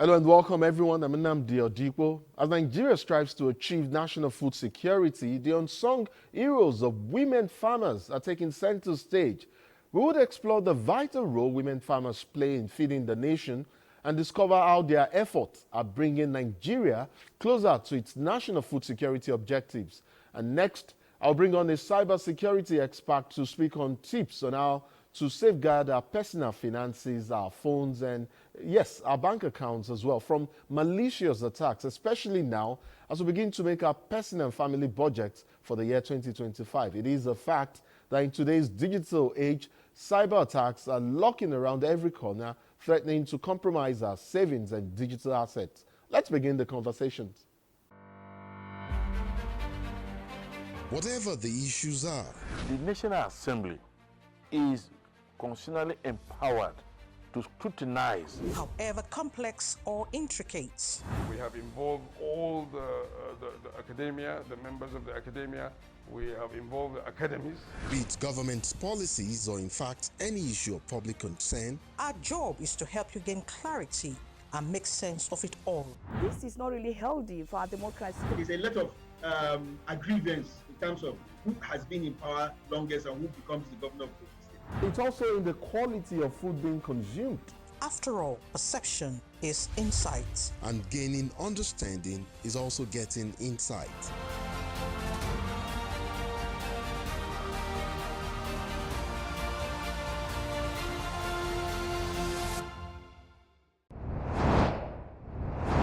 Hello and welcome everyone. I'm Nnamdi Odipo. As Nigeria strives to achieve national food security, the unsung heroes of women farmers are taking center stage. We would explore the vital role women farmers play in feeding the nation and discover how their efforts are bringing Nigeria closer to its national food security objectives. And next, I'll bring on a cybersecurity expert to speak on tips on how to safeguard our personal finances, our phones, and yes, our bank accounts as well from malicious attacks, especially now as we begin to make our personal and family budgets for the year 2025. It is a fact that in today's digital age, cyber attacks are lurking around every corner, threatening to compromise our savings and digital assets. Let's begin the conversations. Whatever the issues are, the National Assembly is constitutionally empowered to scrutinize. However complex or intricate. We have involved all the academia, the members of the academia. We have involved the academies. Be it government policies or in fact any issue of public concern. Our job is to help you gain clarity and make sense of it all. This is not really healthy for our democracy. There's a lot of aggrievance in terms of who has been in power longest and who becomes the governor of the state. It's also in the quality of food being consumed. After all, perception is insight. And gaining understanding is also getting insight.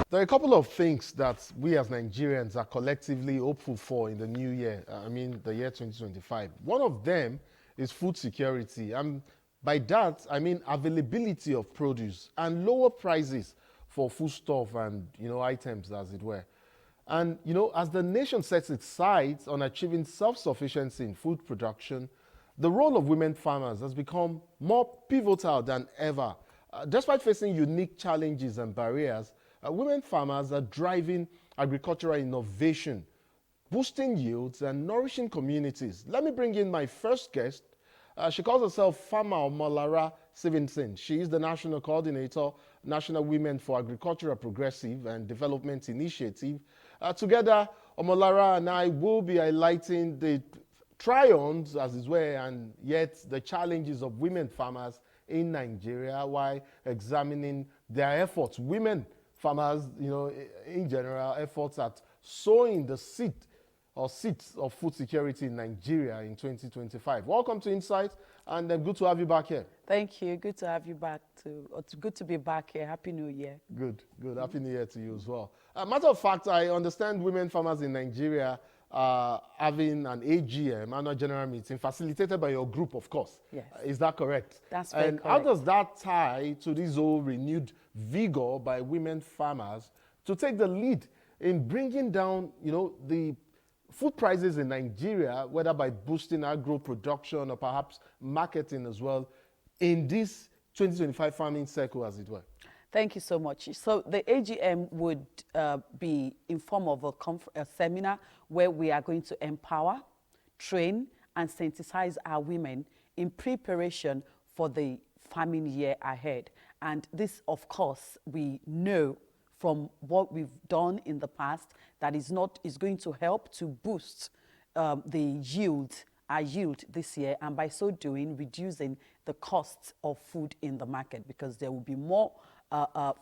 There are a couple of things that we as Nigerians are collectively hopeful for in the new year, the year 2025. One of them is food security. And by that, I mean availability of produce and lower prices for foodstuff and, items, as it were. And, as the nation sets its sights on achieving self-sufficiency in food production, the role of women farmers has become more pivotal than ever. Despite facing unique challenges and barriers, women farmers are driving agricultural innovation, boosting yields and nourishing communities. Let me bring in my first guest. She calls herself Farmer Omolara Svensson. She is the National Coordinator, National Women for Agricultural Progressive and Development Initiative. Together, Omolara and I will be highlighting the triumphs, as it were, and yet the challenges of women farmers in Nigeria while examining their efforts. Women farmers, in general, efforts at sowing the seeds of food security in Nigeria in 2025. Welcome to Insight, and good to have you back here. Thank you. Good to have you back good to be back here. Happy New Year. Good. Happy New Year to you as well. Matter of fact, I understand women farmers in Nigeria are having an AGM, annual general meeting, facilitated by your group, of course. Yes. Is that correct? That's very correct. How does that tie to this whole renewed vigor by women farmers to take the lead in bringing down, the food prices in Nigeria, whether by boosting agro production or perhaps marketing as well, in this 2025 farming cycle, as it were? Thank you so much. So the AGM would be in form of a seminar where we are going to empower, train, and sensitize our women in preparation for the farming year ahead. And this, of course, we know from what we've done in the past that is going to help to boost our yield this year, and by so doing, reducing the costs of food in the market, because there will be more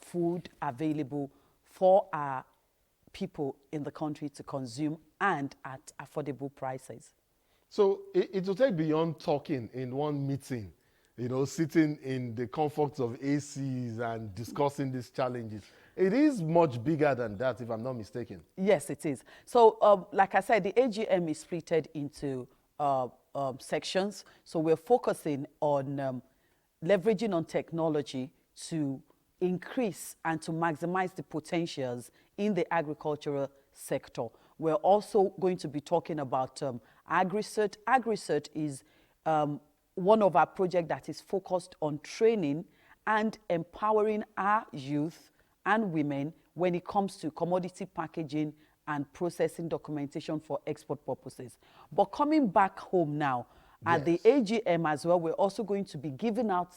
food available for our people in the country to consume and at affordable prices. So it will take beyond talking in one meeting, sitting in the comforts of ACs and discussing these challenges. It is much bigger than that, if I'm not mistaken. Yes, it is. So, like I said, the AGM is splitted into sections. So we're focusing on leveraging on technology to increase and to maximize the potentials in the agricultural sector. We're also going to be talking about AgriCert. AgriCert is one of our projects that is focused on training and empowering our youth and women when it comes to commodity packaging and processing documentation for export purposes. But coming back home now, at the AGM as well, we're also going to be giving out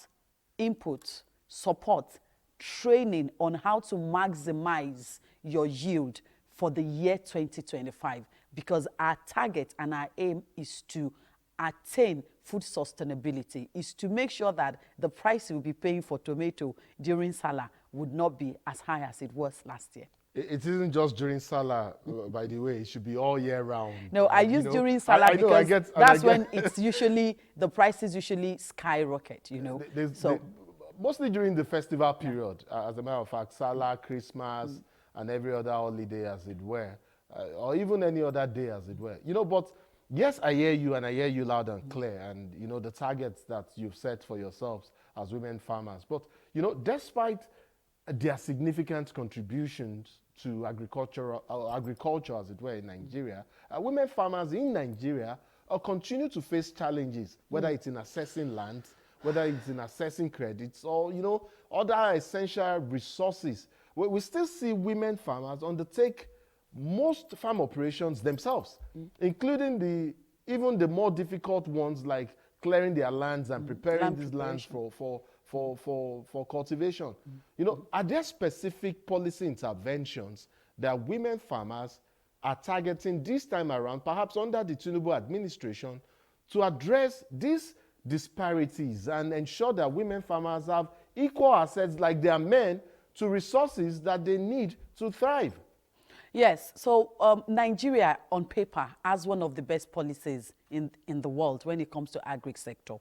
input, support, training on how to maximize your yield for the year 2025, because our target and our aim is to attain food sustainability, is to make sure that the price you'll be paying for tomato during Salah would not be as high as it was last year. It isn't just during Salah, by the way. It should be all year round. No, I use during Salah because that's when it's usually, the prices usually skyrocket, you know. Mostly during the festival period, as a matter of fact, Salah, Christmas, and every other holiday, as it were, or even any other day, as it were. You know, but yes, I hear you, and I hear you loud and clear, and, you know, the targets that you've set for yourselves as women farmers. But, you know, despite their significant contributions to agriculture, as it were, in Nigeria, women farmers in Nigeria continue to face challenges, whether it's in accessing land, whether it's in accessing credits, or, you know, other essential resources. We still see women farmers undertake most farm operations themselves, including even the more difficult ones, like clearing their lands and preparing these lands for cultivation. You know, are there specific policy interventions that women farmers are targeting this time around, perhaps under the Tinubu administration, to address these disparities and ensure that women farmers have equal access, like their men, to resources that they need to thrive? Yes, so Nigeria, on paper, has one of the best policies in the world when it comes to agri sector.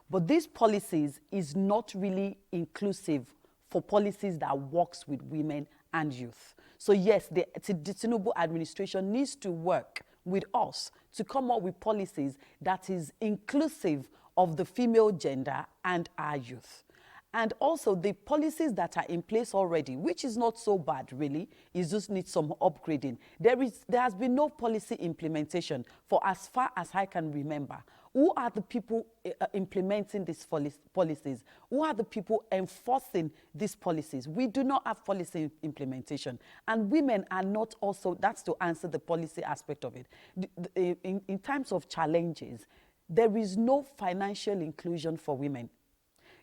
But these policies is not really inclusive for policies that works with women and youth. So yes, the Tinubu administration needs to work with us to come up with policies that is inclusive of the female gender and our youth. And also the policies that are in place already, which is not so bad really, it just needs some upgrading. There has been no policy implementation for as far as I can remember. Who are the people implementing these policies? Who are the people enforcing these policies? We do not have policy implementation. And women are not also, that's to answer the policy aspect of it. In terms of challenges, there is no financial inclusion for women.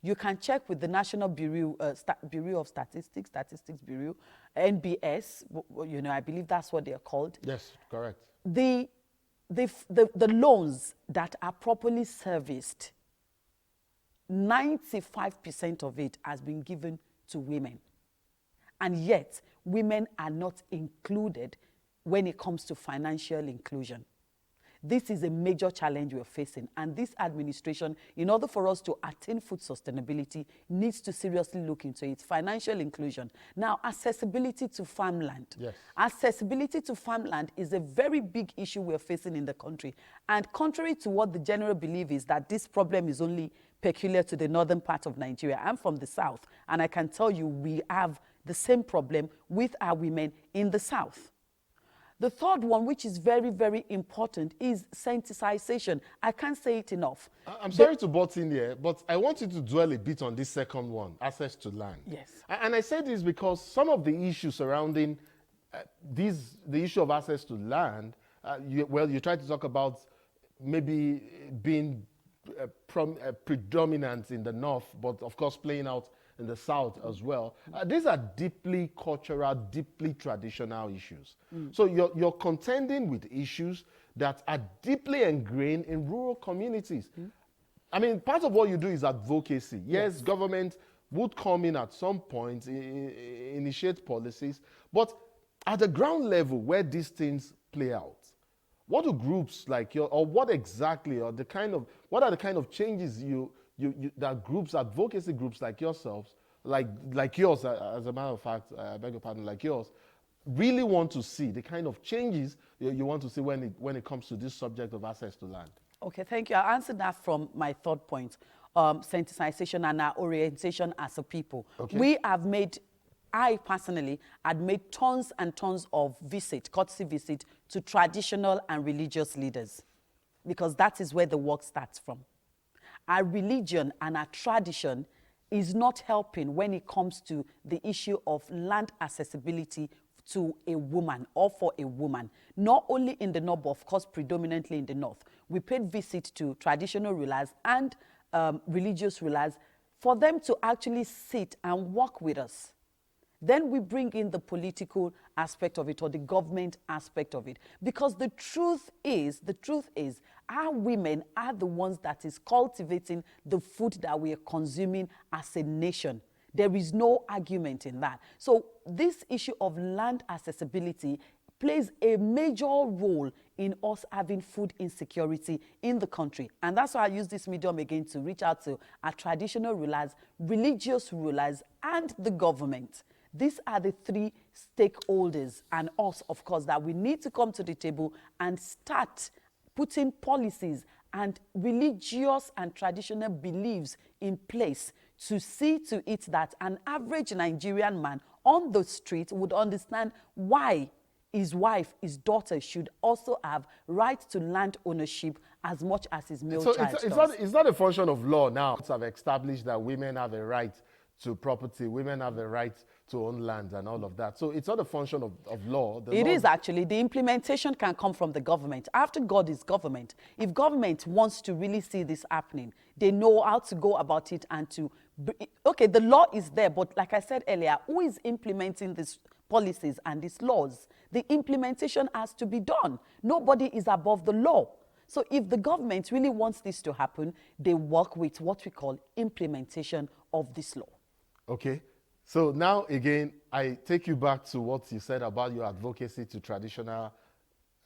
You can check with the National Bureau of Statistics Bureau, NBS, you know, I believe that's what they're called. Yes, correct. The loans that are properly serviced, 95% of it has been given to women. And yet, women are not included when it comes to financial inclusion. This is a major challenge we're facing, and this administration, in order for us to attain food sustainability, needs to seriously look into it. Financial inclusion. Now, accessibility to farmland. Yes. Accessibility to farmland is a very big issue we're facing in the country. And contrary to what the general belief is, that this problem is only peculiar to the northern part of Nigeria. I'm from the south, and I can tell you we have the same problem with our women in the south. The third one, which is very, very important, is sensitization. I can't say it enough. I'm sorry to butt in here, but I want you to dwell a bit on this second one, access to land. Yes. And I say this because some of the issues surrounding the issue of access to land, you try to talk about maybe being predominant in the north, but of course playing out in the south as well. These are deeply cultural, deeply traditional issues. So you're contending with issues that are deeply ingrained in rural communities. I mean, part of what you do is advocacy. Yes, government would come in at some point, initiate policies, but at the ground level where these things play out, what do groups like your, or what exactly, or what are the kind of changes that groups, advocacy groups like yourselves, like yours, as a matter of fact, I beg your pardon, like yours, really want to see, the kind of changes you want to see when it comes to this subject of access to land? Okay, thank you. I'll answer that from my third point, sensitization and our orientation as a people. Okay. I personally had made tons and tons of courtesy visit to traditional and religious leaders, because that is where the work starts from. Our religion and our tradition is not helping when it comes to the issue of land accessibility to a woman or for a woman, not only in the north, but of course predominantly in the north. We paid visit to traditional rulers and religious rulers for them to actually sit and work with us. Then we bring in the political aspect of it or the government aspect of it. Because the truth is, our women are the ones that is cultivating the food that we are consuming as a nation. There is no argument in that. So this issue of land accessibility plays a major role in us having food insecurity in the country. And that's why I use this medium again to reach out to our traditional rulers, religious rulers, and the government. These are the three stakeholders, and us, of course, that we need to come to the table and start putting policies and religious and traditional beliefs in place to see to it that an average Nigerian man on the street would understand why his wife, his daughter should also have right to land ownership as much as his male child does. It's not a function of law now. Have established that women have a right to property, women have a right to own land and all of that. So it's not a function of law. It is actually. The implementation can come from the government. After God is government. If government wants to really see this happening, they know how to go about it and to... Okay, the law is there, but like I said earlier, who is implementing these policies and these laws? The implementation has to be done. Nobody is above the law. So if the government really wants this to happen, they work with what we call implementation of this law. Okay. So now, again, I take you back to what you said about your advocacy to traditional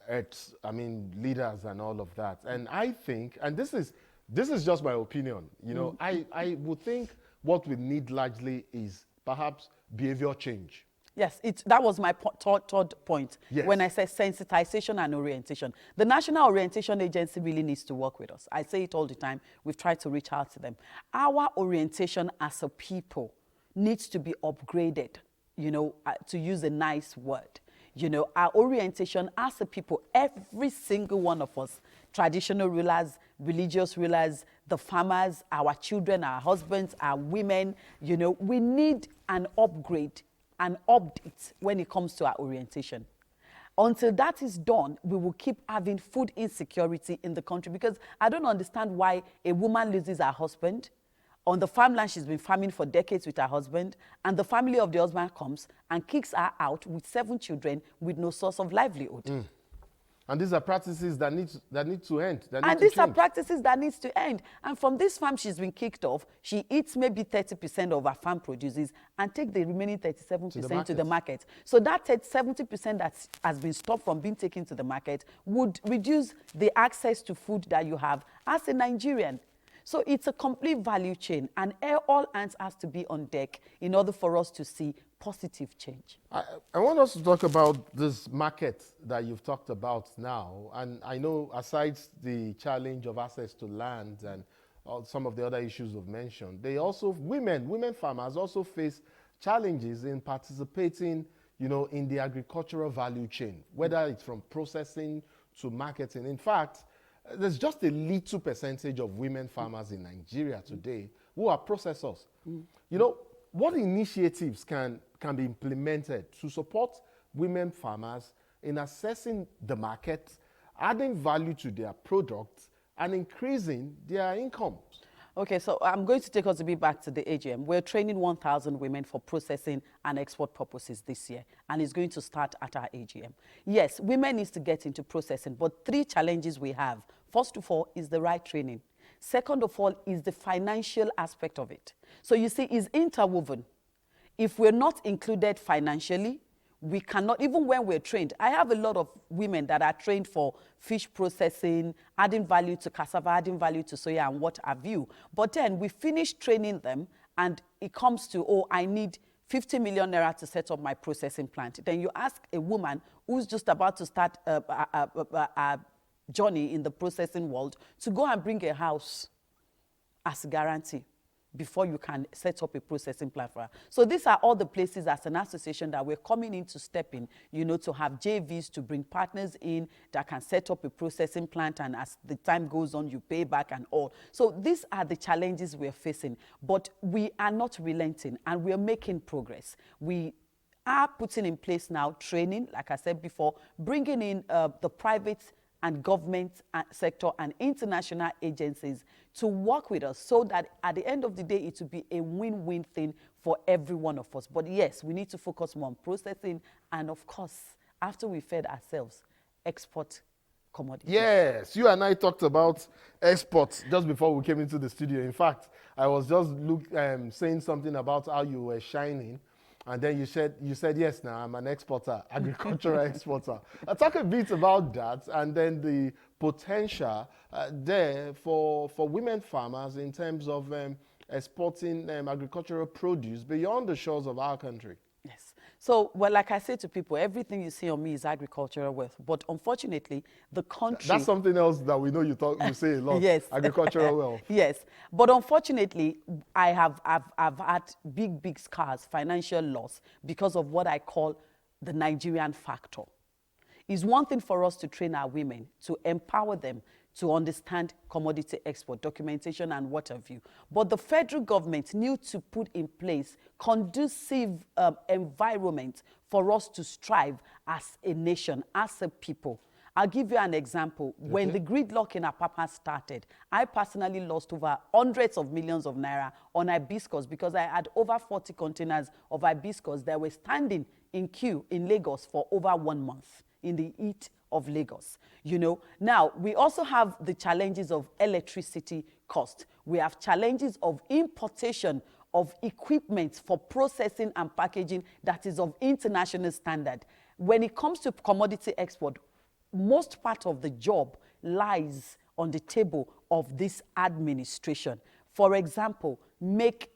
leaders and all of that. And I think, and this is just my opinion, you know, I would think what we need largely is perhaps behavior change. Yes, that was my third point. Yes. When I said sensitization and orientation. The National Orientation Agency really needs to work with us. I say it all the time. We've tried to reach out to them. Our orientation as a people needs to be upgraded, you know, to use a nice word. You know, our orientation as a people, every single one of us, traditional rulers, religious rulers, the farmers, our children, our husbands, our women, you know, we need an upgrade, an update when it comes to our orientation. Until that is done, we will keep having food insecurity in the country, because I don't understand why a woman loses her husband. On the farmland, she's been farming for decades with her husband, and the family of the husband comes and kicks her out with 7 children with no source of livelihood. And these are practices that need to end. And these are practices that need to end. And from this farm she's been kicked off, she eats maybe 30% of her farm produces and take the remaining 37% to the market. So that 70% that has been stopped from being taken to the market would reduce the access to food that you have as a Nigerian. So it's a complete value chain, and all hands has to be on deck in order for us to see positive change. I want us to talk about this market that you've talked about now. And I know, aside the challenge of access to land and some of the other issues we've mentioned, they also, women farmers also face challenges in participating, you know, in the agricultural value chain, whether it's from processing to marketing. In fact, there's just a little percentage of women farmers in Nigeria today who are processors. You know, what initiatives can be implemented to support women farmers in assessing the market, adding value to their products, and increasing their incomes? Okay, so I'm going to take us a bit back to the AGM. We're training 1,000 women for processing and export purposes this year, and it's going to start at our AGM. Yes, women need to get into processing, but 3 challenges we have. First of all is the right training. Second of all is the financial aspect of it. So you see, it's interwoven. If we're not included financially, we cannot, even when we're trained. I have a lot of women that are trained for fish processing, adding value to cassava, adding value to soya, and what have you. But then we finish training them, and it comes to, oh, I need 50 million naira to set up my processing plant. Then you ask a woman who's just about to start a journey in the processing world to go and bring a house as a guarantee before you can set up a processing plant for her. So these are all the places as an association that we're coming in to step in, you know, to have JVs, to bring partners in that can set up a processing plant, and as the time goes on, you pay back and all. So these are the challenges we're facing, but we are not relenting, and we're making progress. We are putting in place now training, like I said before, bringing in the private and government sector and international agencies to work with us so that at the end of the day, it will be a win-win thing for every one of us. But yes, we need to focus more on processing and, of course, after we fed ourselves, export commodities. Yes, you and I talked about exports just before we came into the studio. In fact, I was just saying something about how you were shining, and then you said yes. Now I'm an exporter, agricultural exporter. I'll talk a bit about that, and then the potential there for women farmers in terms of exporting agricultural produce beyond the shores of our country. Yes. So, well, like I say to people, everything you see on me is agricultural wealth. But unfortunately, the country... That's something else that we know you say a lot. Yes. Agricultural wealth. Yes. But unfortunately, I've had big scars, financial loss, because of what I call the Nigerian factor. It's one thing for us to train our women, to empower them, to understand commodity export, documentation, and what have you. But the federal government need to put in place conducive environment for us to strive as a nation, as a people. I'll give you an example. Okay. When the gridlock in Apapa started, I personally lost over hundreds of millions of naira on hibiscus because I had over 40 containers of hibiscus that were standing in queue in Lagos for over 1 month in the heat of Lagos. You know, now we also have the challenges of electricity cost. We have challenges of importation of equipment for processing and packaging that is of international standard. When it comes to commodity export, most part of the job lies on the table of this administration. For example, make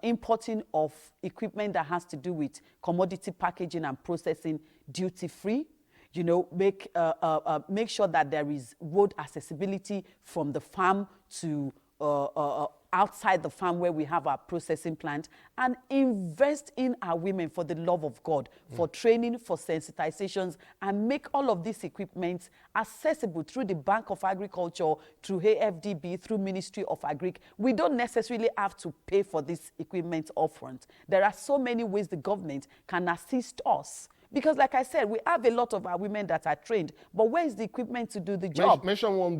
importing of equipment that has to do with commodity packaging and processing duty-free. You know, make sure that there is road accessibility from the farm to outside the farm where we have our processing plant, and invest in our women for the love of God, for training, for sensitizations, and make all of these equipments accessible through the Bank of Agriculture, through AFDB, through Ministry of Agric. We don't necessarily have to pay for this equipment upfront. There are so many ways the government can assist us. Because like I said, we have a lot of our women that are trained, but where is the equipment to do the job? Mention one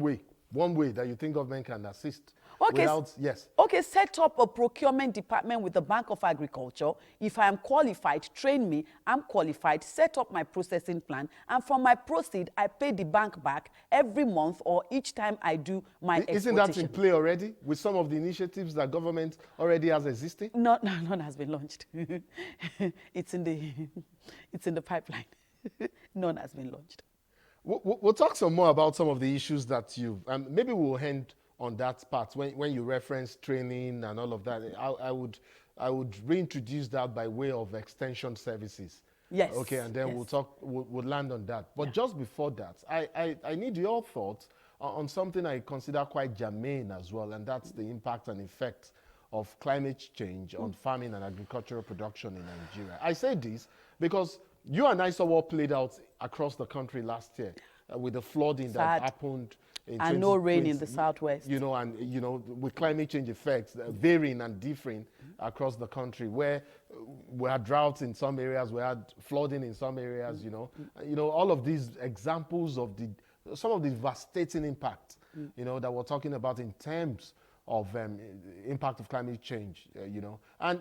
way that you think government can assist. Okay, yes. Okay, set up a procurement department with the Bank of Agriculture. If I am qualified, train me, I'm qualified, set up my processing plan, and from my proceed, I pay the bank back every month or each time I do my exportation. Isn't that in play already with some of the initiatives that government already has existing? No, none has been launched. It's in the pipeline. None has been launched. We'll talk some more about some of the issues that you've, maybe we'll end on that part when you reference training and all of that. I would reintroduce that by way of extension services. Yes. Okay, and then yes. we'll land on that. But just before that, I need your thoughts on something I consider quite germane as well, and that's the impact and effect of climate change on farming and agricultural production in Nigeria. I say this because you and I saw what played out across the country last year with the flooding that happened in and no rain in the southwest. You know, and you know, with climate change effects varying and differing across the country, where we had droughts in some areas, we had flooding in some areas. You know, all of these examples of some of the devastating impact, you know, that we're talking about in terms of impact of climate change. You know, and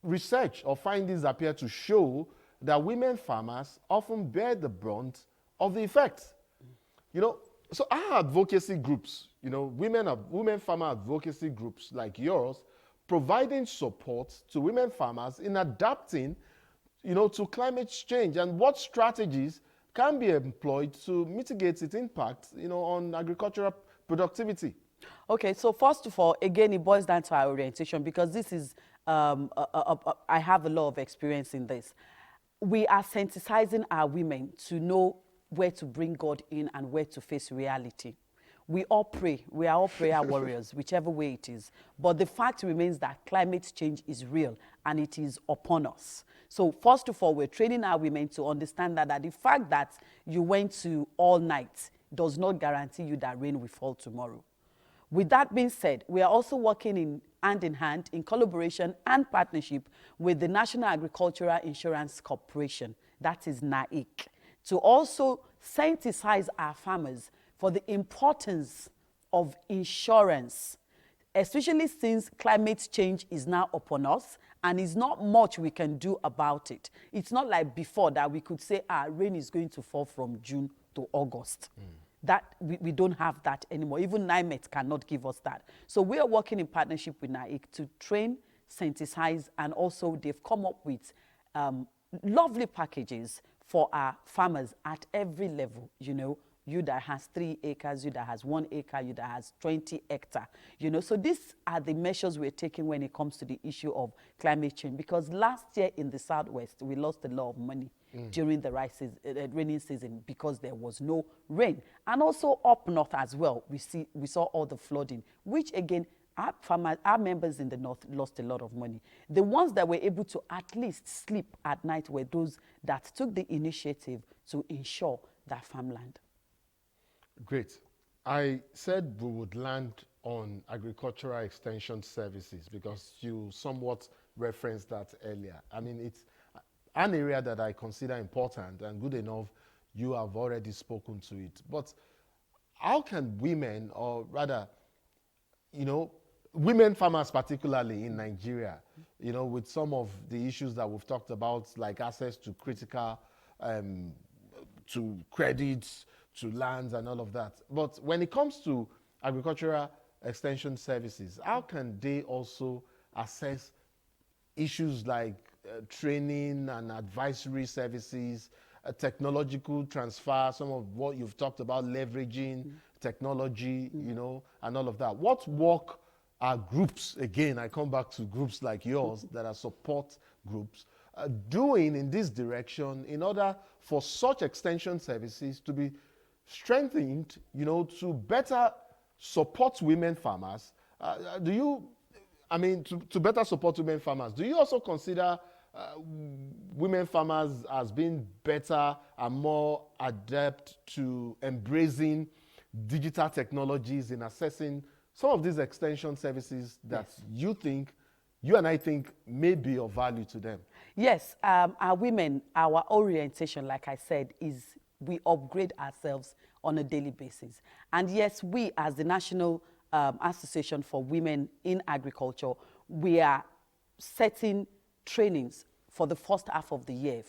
research or findings appear to show that women farmers often bear the brunt of the effects. You know, so our advocacy groups, you know, women farmer advocacy groups like yours, providing support to women farmers in adapting, you know, to climate change, and what strategies can be employed to mitigate its impact, you know, on agricultural productivity. Okay, so first of all, again, it boils down to our orientation, because this is, I have a lot of experience in this. We are sensitizing our women to know where to bring God in and where to face reality. We all pray. We are all prayer warriors, whichever way it is. But the fact remains that climate change is real and it is upon us. So first of all, we're training our women to understand that the fact that you went to all night does not guarantee you that rain will fall tomorrow. With that being said, we are also working hand in hand, in collaboration and partnership with the National Agricultural Insurance Corporation, that is NAIC, to also sensitize our farmers for the importance of insurance, especially since climate change is now upon us and it's not much we can do about it. It's not like before that we could say, rain is going to fall from June to August. That we don't have that anymore. Even NIMET cannot give us that. So we are working in partnership with NAIC to train, sensitize, and also they've come up with lovely packages for our farmers at every level, you know, you that has 3 acres, you that has 1 acre, you that has 20 hectares, you know. So these are the measures we're taking when it comes to the issue of climate change, because last year in the Southwest, we lost a lot of money during the rainy season because there was no rain. And also up north as well, we saw all the flooding, which again, our members in the north lost a lot of money. The ones that were able to at least sleep at night were those that took the initiative to insure their farmland. Great. I said we would land on agricultural extension services because you somewhat referenced that earlier. I mean, it's an area that I consider important and good enough. You have already spoken to it. But how can women, or rather, you know, women farmers particularly in Nigeria, you know, with some of the issues that we've talked about, like access to critical, to credits, to lands and all of that. But when it comes to agricultural extension services, how can they also assess issues like training and advisory services, technological transfer, some of what you've talked about, leveraging technology, you know, and all of that? What work are groups, again, I come back to groups like yours that are support groups, doing in this direction in order for such extension services to be strengthened, you know, to better support women farmers? To better support women farmers, do you also consider women farmers as being better and more adept to embracing digital technologies in assessing some of these extension services that you and I think may be of value to them? Yes, our women, our orientation, like I said, is we upgrade ourselves on a daily basis. And yes, we as the National Association for Women in Agriculture, we are setting trainings for the first half of the year.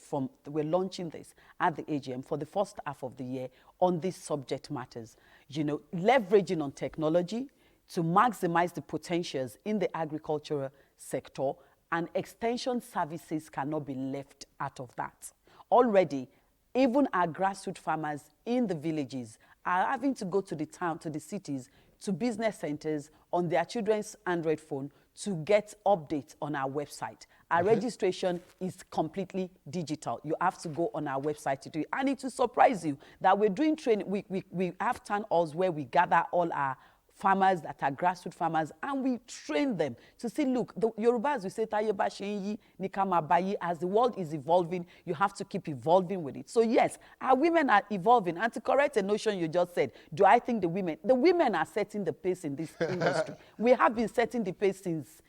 We're launching this at the AGM for the first half of the year on these subject matters. You know, leveraging on technology to maximize the potentials in the agricultural sector, and extension services cannot be left out of that. Already, even our grassroots farmers in the villages are having to go to the town, to the cities, to business centers on their children's Android phone to get updates on our website. Our registration is completely digital. You have to go on our website to do it. And it will surprise you that we're doing training. We have town halls where we gather all our farmers that are grassroots farmers, and we train them to see, look, the Yorubas, we say, Tayeba Shenyi, Nikama Bayi, as the world is evolving, you have to keep evolving with it. So yes, our women are evolving. And to correct a notion you just said, do I think the women are setting the pace in this industry? We have been setting the pace since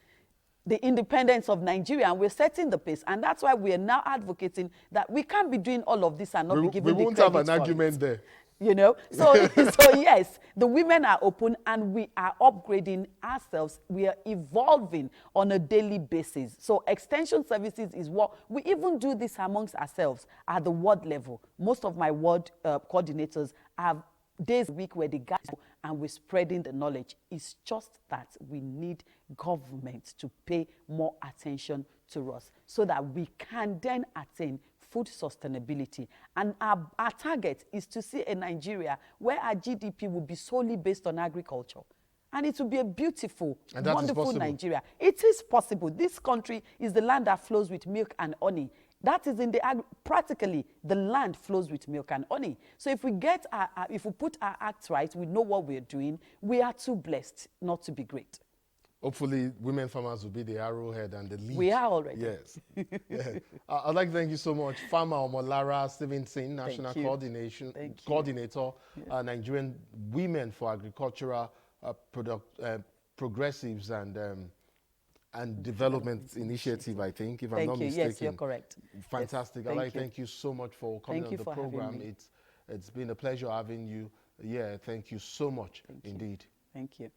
the independence of Nigeria, and we're setting the pace. And that's why we are now advocating that we can't be doing all of this and not be giving the credit. We won't have an argument there. You know, so yes, the women are open and we are upgrading ourselves. We are evolving on a daily basis. So extension services is what we even do this amongst ourselves at the ward level. Most of my ward coordinators have days a week where they gather and we're spreading the knowledge. It's just that we need government to pay more attention to us so that we can then attain food sustainability. And our target is to see a Nigeria where our GDP will be solely based on agriculture. And it will be a beautiful, wonderful Nigeria. It is possible. This country is the land that flows with milk and honey. That is practically the land flows with milk and honey. So if we if we put our acts right, we know what we're doing, we are too blessed not to be great. Hopefully, women farmers will be the arrowhead and the lead. We are already. Yes. Yeah. I'd like to thank you so much. Farmer Omolara Svensson, National Coordinator, Nigerian Women for Agricultural Progressives and Development Initiative, I think, if I'm not mistaken. Yes, you're correct. Fantastic. I'd like to thank you so much for coming on the program. It's been a pleasure having you. Yeah, thank you so much indeed. Thank you.